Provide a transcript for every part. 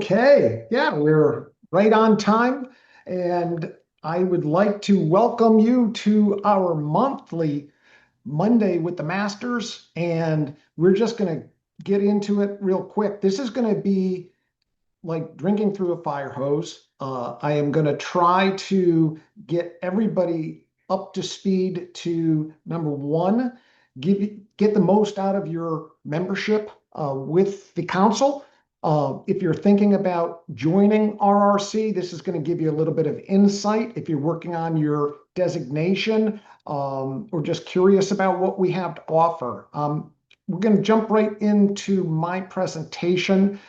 Okay, yeah, we're right on time, and I would like to welcome you to our monthly Monday with the Masters, and we're just going to get into it real quick. This is going to be like drinking through a fire hose. I am going to try to get everybody up to speed to number one, get the most out of your membership with the council. If you're thinking about joining RRC, this is going to give you a little bit of insight. If you're working on your designation or just curious about what we have to offer, we're going to jump right into my presentation.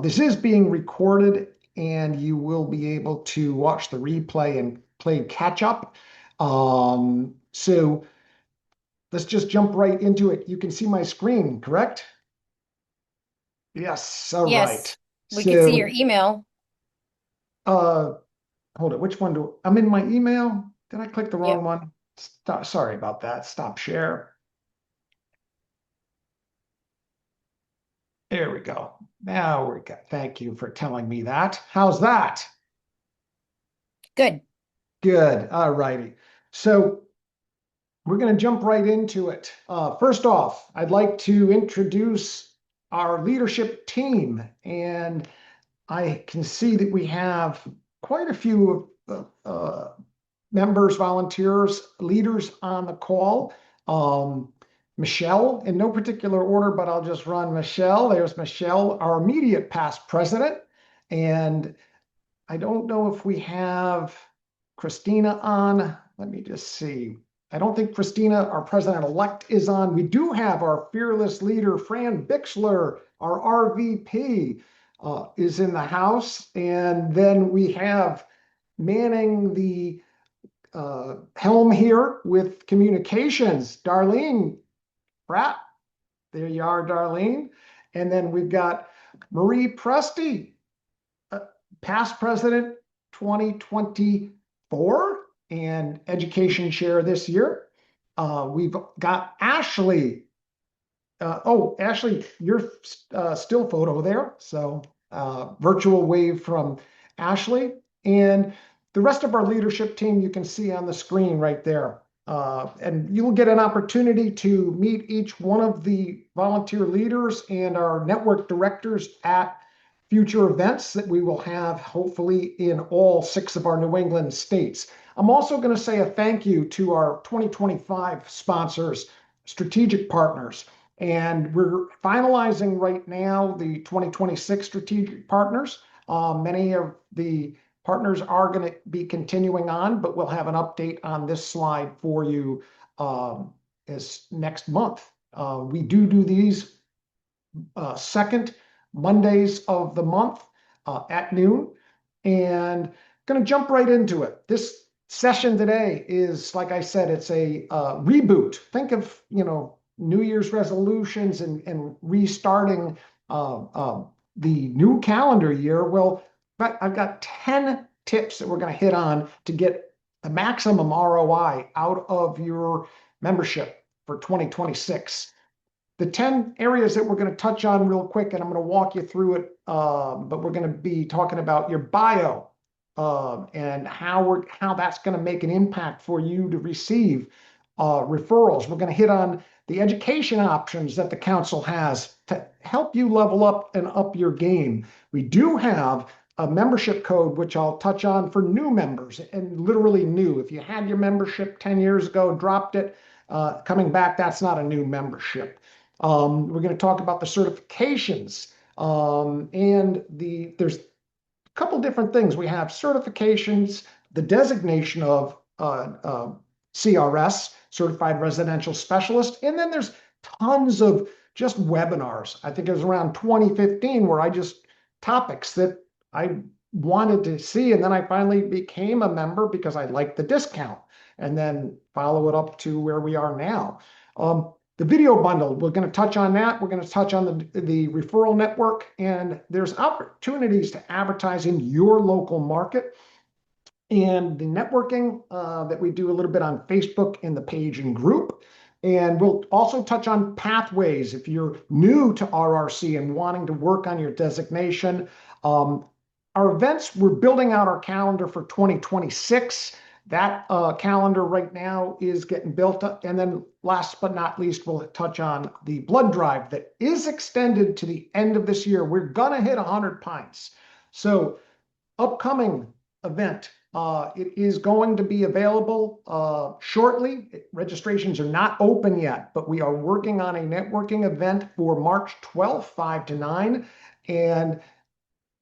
This is being recorded, and you will be able to watch the replay and play catch up. So let's just jump right into it. You can see my screen, correct? Yes, all right. Yes, we could see your So, email. uh, hold it. Which one I'm in my email? Did I click the wrong Yep. one? Sorry about that. Stop share. There we go. Now we got, thank you for telling me that. How's that? Good. Good. All righty. So we're going to jump right into it. First off, I'd like to introduce our leadership team. And I can see that we have quite a few members, volunteers, leaders on the call. Michelle, in no particular order, but I'll just run Michelle. There's Michelle, our immediate past president. And I don't know if we have Christina on. Let me just see. I don't think Christina, our president-elect, is on. We do have our fearless leader, Fran Bixler, our RVP, is in the house. And then we have manning the helm here with communications, Darlene Pratt. There you are, Darlene. And then we've got Marie Presti, past president 2024 and education chair this year. We've got Ashley. Ashley, your still photo there. So virtual wave from Ashley. And the rest of our leadership team you can see on the screen right there. And you'll get an opportunity to meet each one of the volunteer leaders and our network directors at future events that we will have hopefully in all 6 of our New England states. I'm also going to say a thank you to our 2025 sponsors, strategic partners. And we're finalizing right now the 2026 strategic partners. Many of the partners are going to be continuing on, but we'll have an update on this slide for you as next month. We do these second Mondays of the month at noon. And going to jump right into it. This session today is, like I said, it's a reboot. Think of, New Year's resolutions and restarting the new calendar year. Well, I've got 10 tips that we're going to hit on to get the maximum ROI out of your membership for 2026. The 10 areas that we're going to touch on real quick, and I'm going to walk you through it, but we're going to be talking about your bio and how that's going to make an impact for you to receive referrals. We're going to hit on the education options that the council has to help you level up and up your game. We do have a membership code, which I'll touch on for new members, and literally new. If you had your membership 10 years ago, dropped it, coming back, that's not a new membership. We're going to talk about the certifications, and there's a couple different things. We have certifications, the designation of CRS, Certified Residential Specialist, and then there's tons of just webinars. I think it was around 2015 where I just topics that I wanted to see, and then I finally became a member because I liked the discount, and then follow it up to where we are now. The video bundle, we're going to touch on that. We're going to touch on the referral network, and there's opportunities to advertise in your local market, and the networking that we do a little bit on Facebook in the page and group. And we'll also touch on pathways if you're new to RRC and wanting to work on your designation. Our events, we're building out our calendar for 2026. That calendar right now is getting built up. And then last but not least, we'll touch on the blood drive that is extended to the end of this year. We're going to hit 100 pints. So upcoming event, it is going to be available shortly. Registrations are not open yet, but we are working on a networking event for March 12th, 5 to 9. And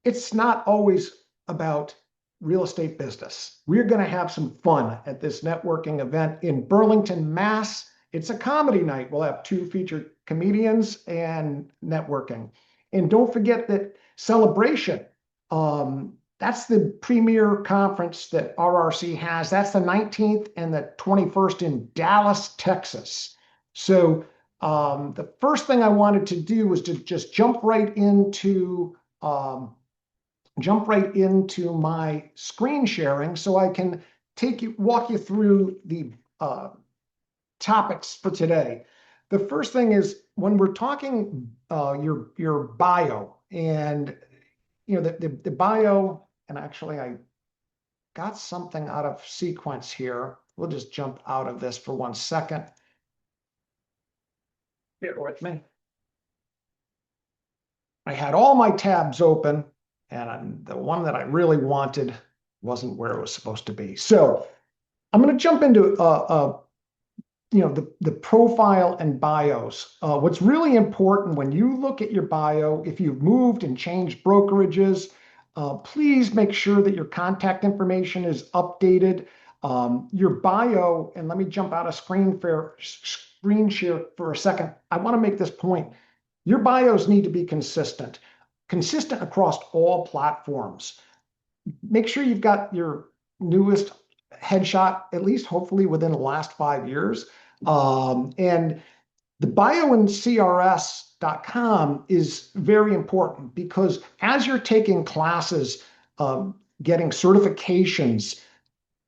it's not always about real estate business. We're going to have some fun at this networking event in Burlington, Mass. It's a comedy night. We'll have 2 featured comedians and networking. And don't forget that Celebration, that's the premier conference that RRC has. That's the 19th and the 21st in Dallas, Texas. So the first thing I wanted to do was to just jump right into my screen sharing so I can walk you through the topics for today. The first thing is when we're talking your bio, and the bio, and actually I got something out of sequence here. We'll just jump out of this for 1 second. Bear with me. I had all my tabs open, and the one that I really wanted wasn't where it was supposed to be. So I'm going to jump into the profile and bios. What's really important when you look at your bio, if you've moved and changed brokerages, please make sure that your contact information is updated. Your bio, and let me jump out of screen share for a second. I want to make this point. Your bios need to be consistent across all platforms. Make sure you've got your newest headshot, at least hopefully within the last 5 years. And the bio in CRS.com is very important because as you're taking classes, getting certifications,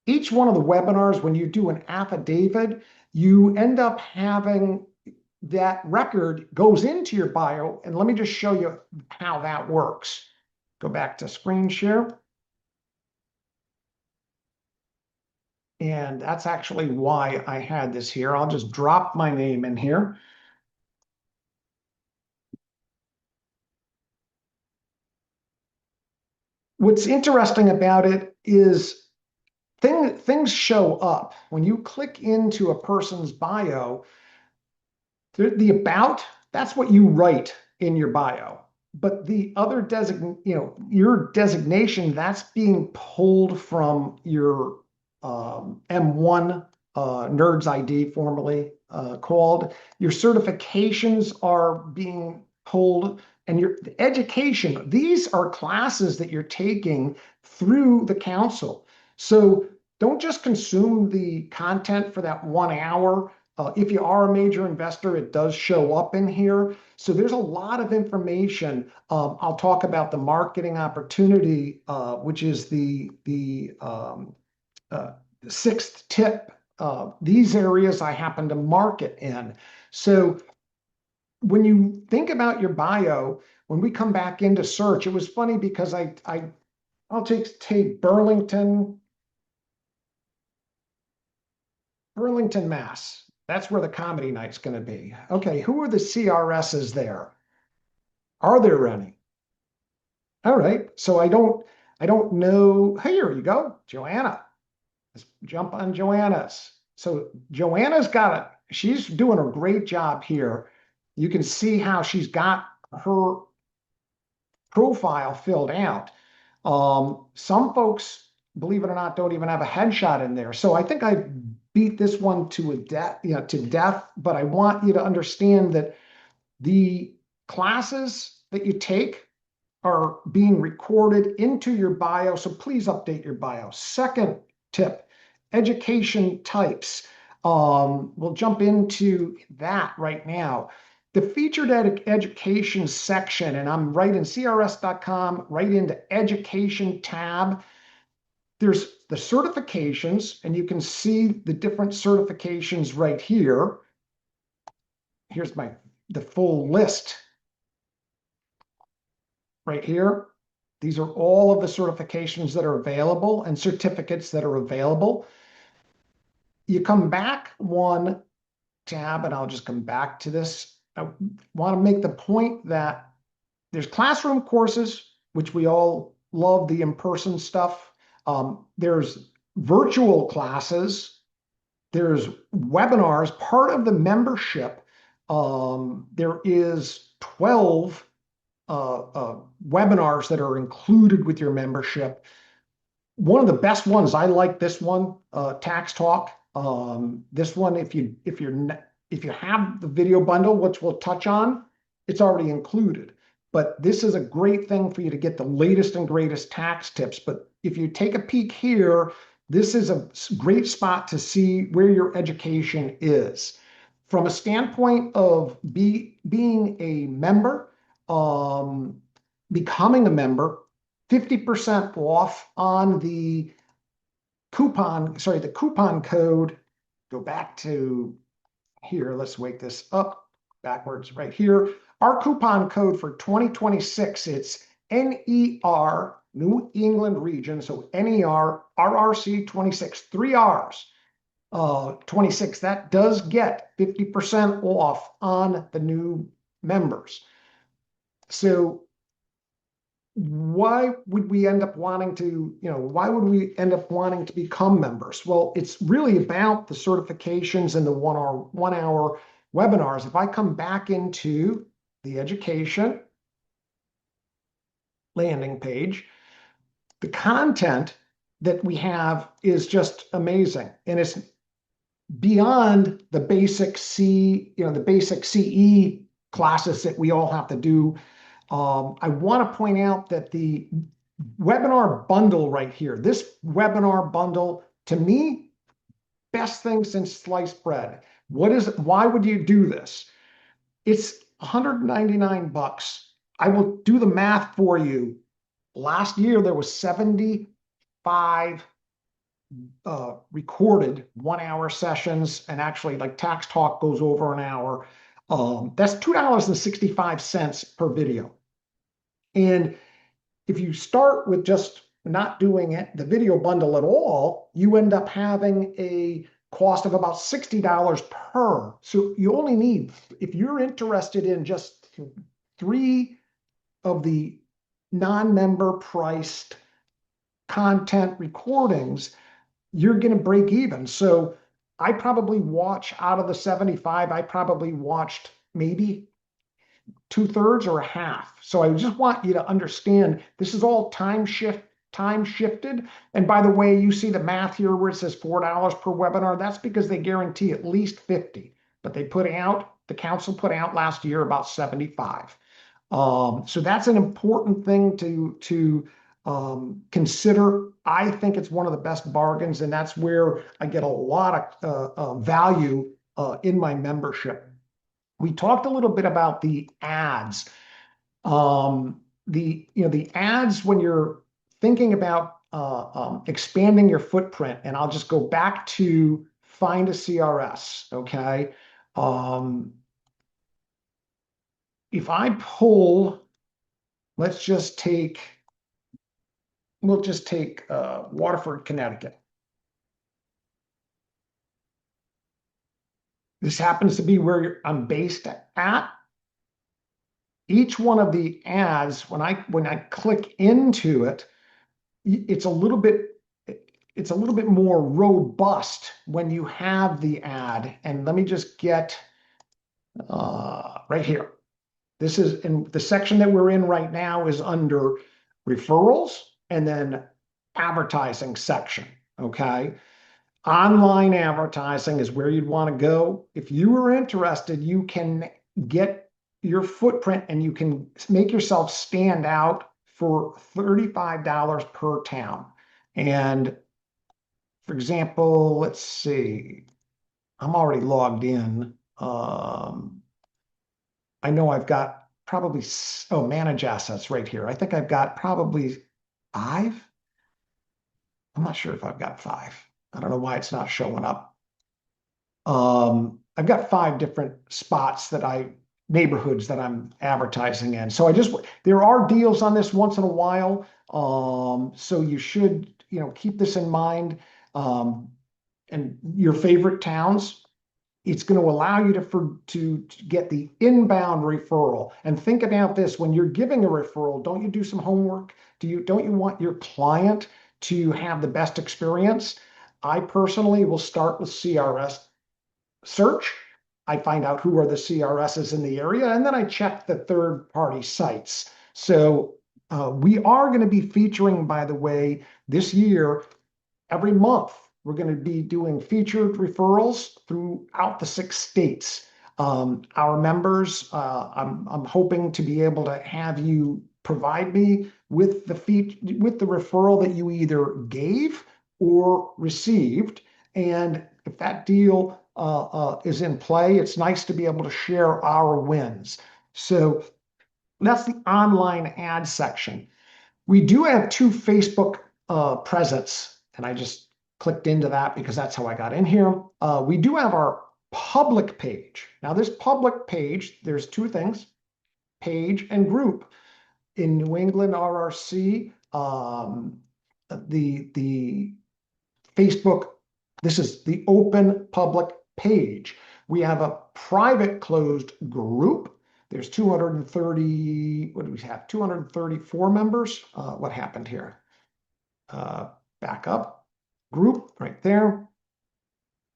each one of the webinars, when you do an affidavit, you end up having that record goes into your bio. And let me just show you how that works. Go back to screen share. And that's actually why I had this here. I'll just drop my name in here. What's interesting about it is things show up. When you click into a person's bio, the about, that's what you write in your bio. But the other your designation, that's being pulled from your M1 NERDS ID, formerly called. Your certifications are being pulled, and your education, these are classes that you're taking through the council. So don't just consume the content for that 1 hour. If you are a major investor, it does show up in here. So there's a lot of information. I'll talk about the marketing opportunity, which is the 6th tip. These areas I happen to market in. So when you think about your bio, when we come back into search, it was funny because I'll take Burlington, Mass. That's where the comedy night's going to be. Okay, who are the CRSs there? Are there any? All right, so I don't know. Hey, here you go, Joanna. Let's jump on Joanna's. So Joanna's got it. She's doing a great job here. You can see how she's got her profile filled out. Some folks, believe it or not, don't even have a headshot in there. So I think I beat this one to death, but I want you to understand that the classes that you take are being recorded into your bio. So please update your bio. Second tip, education types. We'll jump into that right now. The featured education section, and I'm right in CRS.com, right into education tab. There's the certifications, and you can see the different certifications right here. Here's the full list right here. These are all of the certifications that are available and certificates that are available. You come back one tab, and I'll just come back to this. I want to make the point that there's classroom courses, which we all love the in-person stuff. There's virtual classes. There's webinars. Part of the membership, there is 12 webinars that are included with your membership. One of the best ones, I like this one, Tax Talk. This one, if you have the video bundle, which we'll touch on, it's already included. But this is a great thing for you to get the latest and greatest tax tips. But if you take a peek here, this is a great spot to see where your education is. From a standpoint of being a member, becoming a member, 50% off on the coupon code. Go back to here. Let's wake this up backwards right here. Our coupon code for 2026, it's NER, New England Region. So NER, RRC 26, 3 R's. 26, that does get 50% off on the new members. So why would we end up wanting to, why would we end up wanting to become members? Well, it's really about the certifications and the 1 hour webinars. If I come back into the education landing page, the content that we have is just amazing. And it's beyond the basic the basic CE classes that we all have to do. I want to point out that the webinar bundle right here, this webinar bundle, to me, best thing since sliced bread. Why would you do this? It's $199. I will do the math for you. Last year, there was 75 recorded 1 hour sessions, and actually like Tax Talk goes over an hour. That's $2.65 per video. And if you start with just not doing the video bundle at all, you end up having a cost of about $60 per. So you only need, if you're interested in just 3 of the non-member priced content recordings, you're going to break even. So I probably watch out of the 75, I probably watched maybe 2/3 or a half. So I just want you to understand this is all time shifted. And by the way, you see the math here where it says $4 per webinar. That's because they guarantee at least 50, but the council put out last year about 75. So that's an important thing to consider. I think it's one of the best bargains, and that's where I get a lot of value in my membership. We talked a little bit about the ads. The ads when you're thinking about expanding your footprint, and I'll just go back to find a CRS. Okay. If I pull, we'll just take Waterford, Connecticut. This happens to be where I'm based at. Each one of the ads, when I click into it, it's a little bit more robust when you have the ad. And let me just get right here. This is in the section that we're in right now is under referrals and then advertising section. Okay. Online advertising is where you'd want to go. If you are interested, you can get your footprint and you can make yourself stand out for $35 per town. And for example, let's see, I'm already logged in. I know I've got probably, manage assets right here. I think I've got probably 5. I'm not sure if I've got 5. I don't know why it's not showing up. I've got 5 different spots that I neighborhoods that I'm advertising in. So there are deals on this once in a while. So you should, keep this in mind. Um, and your favorite towns, it's going to allow you to get the inbound referral. And think about this: when you're giving a referral, don't you do some homework? Don't you want your client to have the best experience? I personally will start with CRS search. I find out who are the CRSs in the area, and then I check the third-party sites. So we are going to be featuring, by the way, this year, every month, we're going to be doing featured referrals throughout the 6 states. Our members, I'm hoping to be able to have you provide me with with the referral that you either gave or received. And if that deal is in play, it's nice to be able to share our wins. So that's the online ad section. We do have 2 Facebook presence, and I just clicked into that because that's how I got in here. We do have our public page. Now, this public page, there's 2 things: page and group. In New England RRC, the Facebook, this is the open public page. We have a private closed group. There's 230, what do we have? 234 members. What happened here? Back up. Group right there.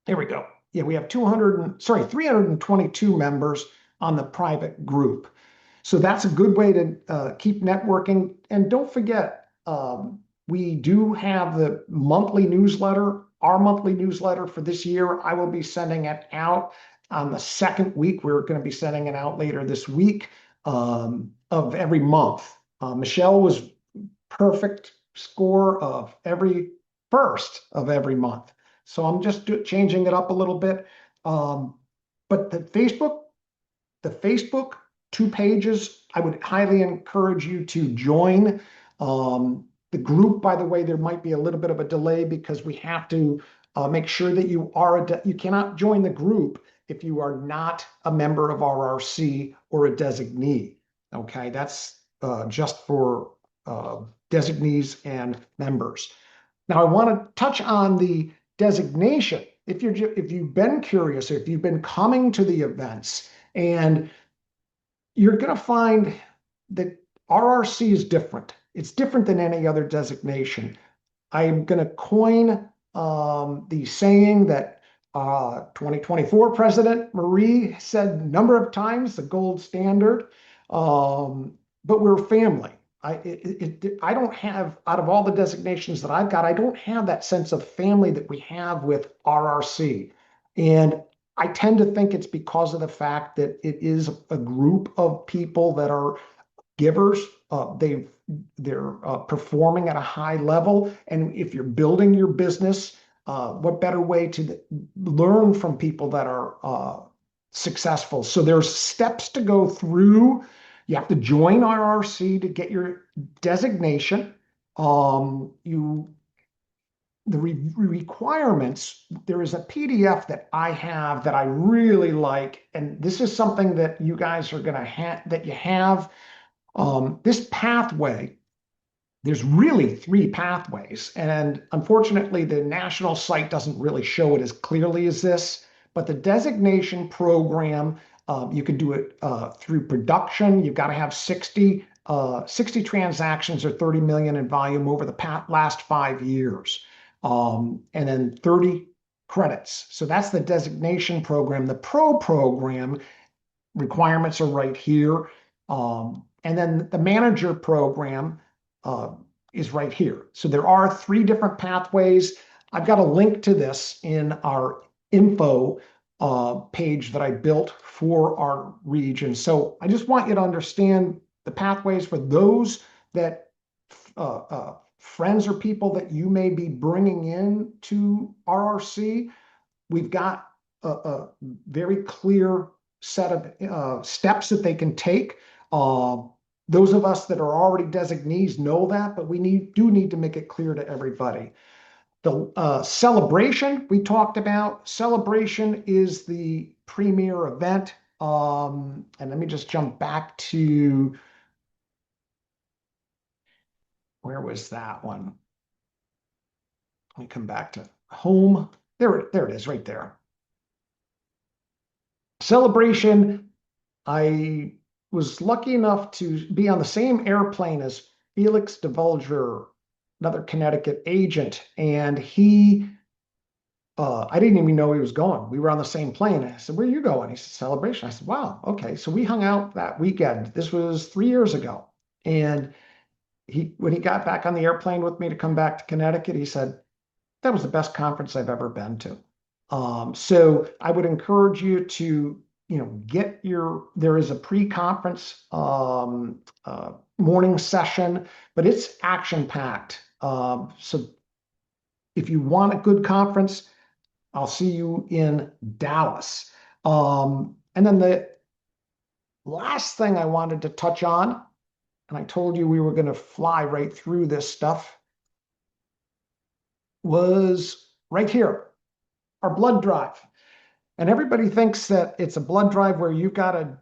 There we go. Yeah, we have 322 members on the private group. So that's a good way to keep networking. And don't forget, we do have the monthly newsletter. Our monthly newsletter for this year, I will be sending it out on the second week. We're going to be sending it out later this week of every month. Michelle was perfect score of every first of every month. So I'm just changing it up a little bit. But the Facebook 2 pages, I would highly encourage you to join. The group, by the way, there might be a little bit of a delay because we have to make sure that you cannot join the group if you are not a member of RRC or a designee. Okay, that's just for designees and members. Now, I want to touch on the designation. If you've been curious, or if you've been coming to the events, and you're going to find that RRC is different. It's different than any other designation. I'm going to coin the saying that 2024 President Marie said a number of times, the gold standard, but we're family. I don't have, out of all the designations that I've got, I don't have that sense of family that we have with RRC. And I tend to think it's because of the fact that it is a group of people that are givers. They're performing at a high level. And if you're building your business, what better way to learn from people that are successful? So there's steps to go through. You have to join RRC to get your designation. The requirements, there is a PDF that I have that I really like, and this is something that you guys are going to have, that you have. This pathway, there's really 3 pathways, and unfortunately the national site doesn't really show it as clearly as this, but the designation program, you could do it through production. You've got to have 60 transactions or 30 million in volume over the last 5 years. And then 30 credits. So that's the designation program. The pro program requirements are right here. And then the manager program is right here. So there are 3 different pathways. I've got a link to this in our info page that I built for our region. So I just want you to understand the pathways for those that friends or people that you may be bringing in to RRC. We've got a very clear set of steps that they can take. Those of us that are already designees know that, but we do need to make it clear to everybody. The celebration we talked about. Celebration is the premier event. And let me just jump back to, where was that one? Let me come back to home. There it is right there. Celebration. I was lucky enough to be on the same airplane as Felix DeVulger, another Connecticut agent, and I didn't even know he was going. We were on the same plane. I said, "Where are you going?" He said, "Celebration." I said, "Wow, okay." So we hung out that weekend. This was 3 years ago. And when he got back on the airplane with me to come back to Connecticut, he said, "That was the best conference I've ever been to." So I would encourage you to, there is a pre-conference morning session, but it's action-packed. So if you want a good conference, I'll see you in Dallas. And then the last thing I wanted to touch on, and I told you we were going to fly right through this stuff, was right here, our blood drive. And everybody thinks that it's a blood drive where you've got to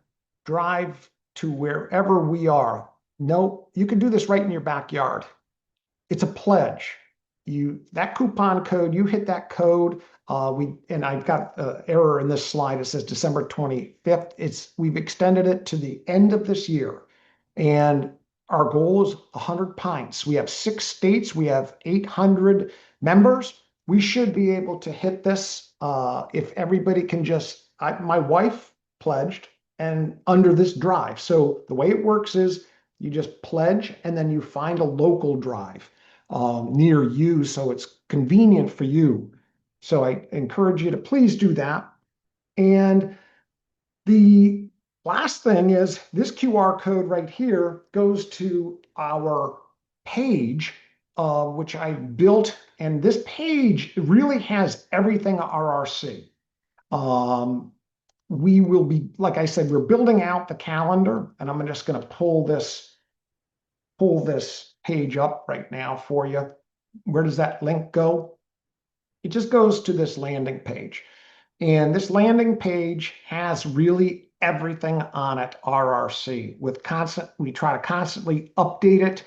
drive to wherever we are. No, you can do this right in your backyard. It's a pledge. That coupon code, you hit that code. And I've got an error in this slide. It says December 25th. We've extended it to the end of this year. And our goal is 100 pints. We have 6 states. We have 800 members. We should be able to hit this if everybody can my wife pledged and under this drive. So the way it works is you just pledge and then you find a local drive near you so it's convenient for you. So I encourage you to please do that. And the last thing is this QR code right here goes to our page, which I built. And this page really has everything RRC. We will be, like I said, we're building out the calendar, and I'm just going to pull this page up right now for you. Where does that link go? It just goes to this landing page. And this landing page has really everything on it, RRC. We try to constantly update it.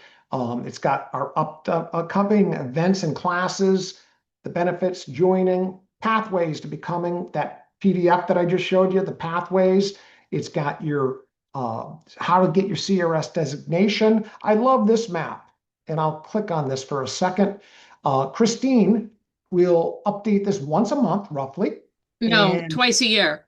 It's got our upcoming events and classes, the benefits, joining, pathways to becoming that PDF that I just showed you, the pathways. It's got your how to get your CRS designation. I love this map, and I'll click on this for a second. Christine will update this once a month, roughly. No, And twice a year.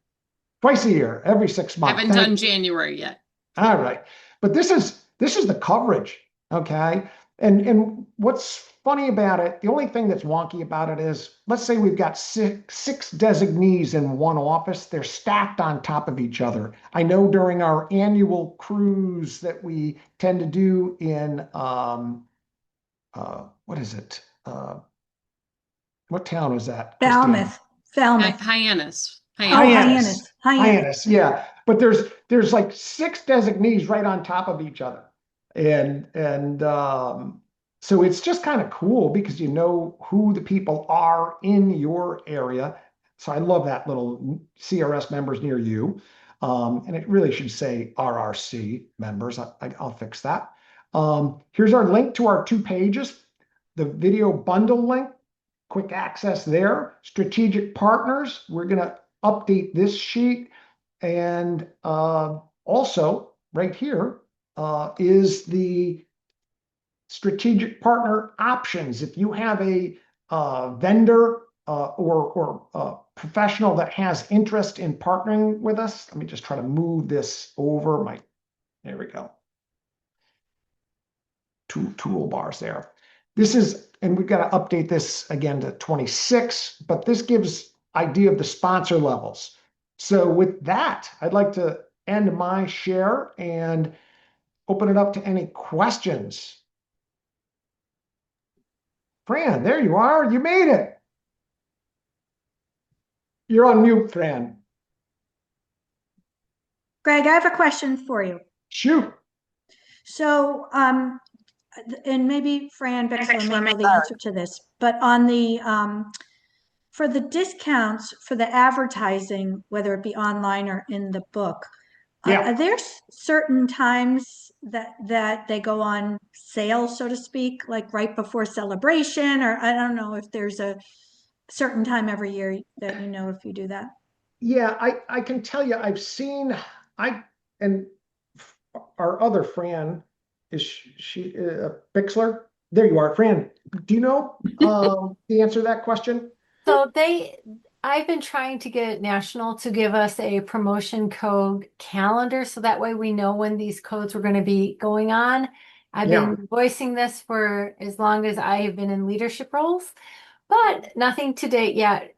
twice a year, every 6 months. Haven't done January yet. All right. But this is the coverage, okay? And what's funny about it, the only thing that's wonky about it is, let's say we've got six designees in one office. They're stacked on top of each other. I know during our annual cruise that we tend to do in, what is it? What town is that, Christine? Falmouth. Hyannis. Hyannis, yeah. But there's like 6 designees right on top of each other. And so it's just kind of cool because you know who the people are in your area. So I love that little CRS members near you. And it really should say RRC members. I'll fix that. Here's our link to our 2 pages. The video bundle link, quick access there. Strategic partners, we're going to update this sheet. And also right here is the strategic partner options. If you have a vendor or a professional that has interest in partnering with us, let me just try to move this over. There we go. 2 toolbars there. And we've got to update this again to 26, but this gives idea of the sponsor levels. So with that, I'd like to end my share and open it up to any questions. Fran, there you are. You made it. You're on mute, Fran. Greg, I have a question for you. Shoot. So, and maybe Fran Vexler may know the answer to this, but on the for the discounts for the advertising, whether it be online or in the book, Yeah. are there certain times that they go on sale, so to speak, like right before celebration, or I don't know if there's a certain time every year that you know if you do that? Yeah, I can tell you, I've seen, and our other Fran, is she, Bixler? There you are, Fran. Do you know, the answer to that question? So I've been trying to get National to give us a promotion code calendar so that way we know when these codes were going to be going on. I've Yeah. been voicing this for as long as I have been in leadership roles, but nothing to date yet.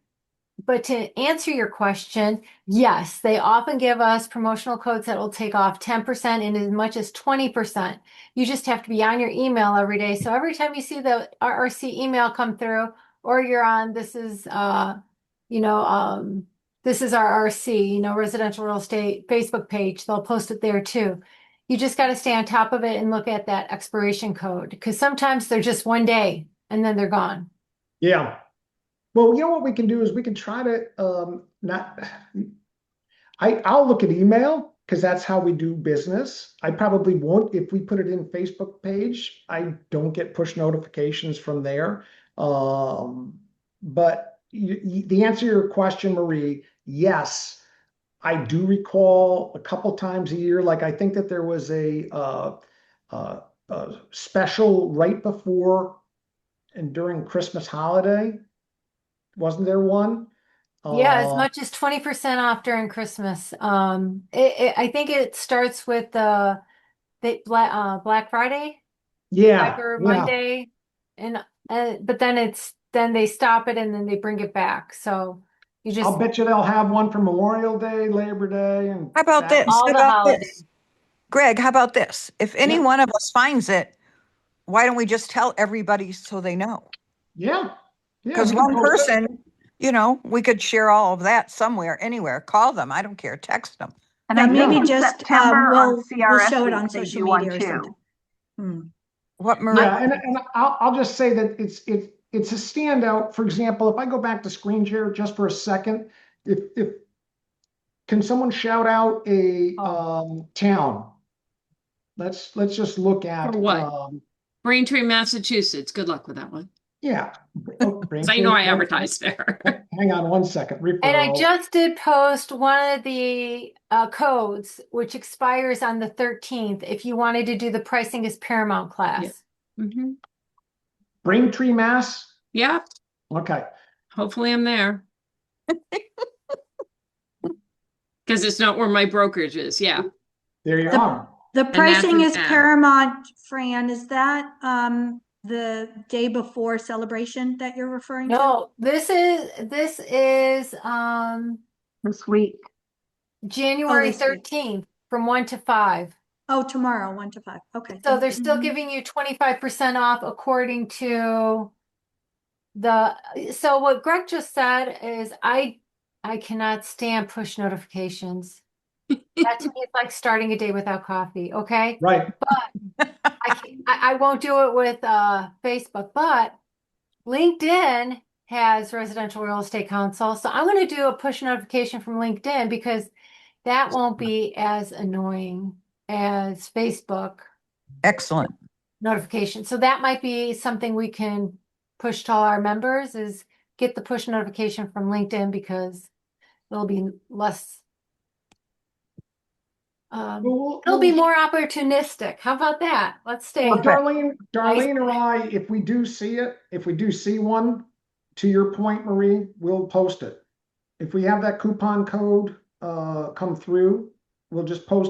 But to answer your question, yes, they often give us promotional codes that will take off 10% and as much as 20%. You just have to be on your email every day. So every time you see the RRC email come through, or you're on this is this is RRC, residential real estate Facebook page, they'll post it there too. You just got to stay on top of it and look at that expiration code because sometimes they're just one day and then they're gone. Yeah. Well, you know what we can do is we can try to I'll look at email because that's how we do business. I probably won't if we put it in Facebook page. I don't get push notifications from there. But the answer to your question, Marie, yes, I do recall a couple times a year. Like I think that there was a special right before and during Christmas holiday. Wasn't there one? Yeah, as much as 20% off during Christmas. I think it starts with the Black Friday, Yeah, Cyber yeah. Monday, and but then they stop it and then they bring it back. So you just I'll bet you they'll have one for Memorial Day, Labor Day, and How about this? all How the about holidays. this? Greg, how about this? If any Yeah. one of us finds it, why don't we just tell everybody so they know? Yeah, yeah. Because we can one post it. person, we could share all of that somewhere, anywewhere. Call them. I don't care. Text them. And maybe Yeah. just we'll show it on social media or something. What, Marie? Yeah, and I'll just say that it's a standout. For example, if I go back to screen share just for a second, if can someone shout out a town? Let's just look at For what? Braintree, Massachusetts. Good luck with that one. yeah. Because I know I advertised there. Hang on one second. And I Referral. just did post one of the codes, which expires on the 13th. If you wanted to do the pricing as Paramount class. Mm-hmm. Braintree, Mass. Yeah, Okay. hopefully I'm there. Because it's not where my brokerage is. Yeah. There you The- are. The that's pricing an is app. Paramount, Fran. Is that the day before celebration that you're referring to? No, this is This week. January this week. 13th from 1 to 5. Oh, tomorrow, 1 to 5. Okay. So they're still giving you 25% off according to so what Greg just said is I cannot stand push notifications. That to me is like starting a day without coffee, okay? Right. I won't do it with Facebook, but LinkedIn has Residential Real Estate Council. So I'm going to do a push notification from LinkedIn because that won't be as annoying as Facebook Excellent. notification. So that might be something we can push to all our members is get the push notification from LinkedIn because it'll be less it'll be more opportunistic. How about that? Let's stay. Well, Darlene or I, if we do see one, to your point, Marie, we'll post it. If we have that coupon code come through, we'll just post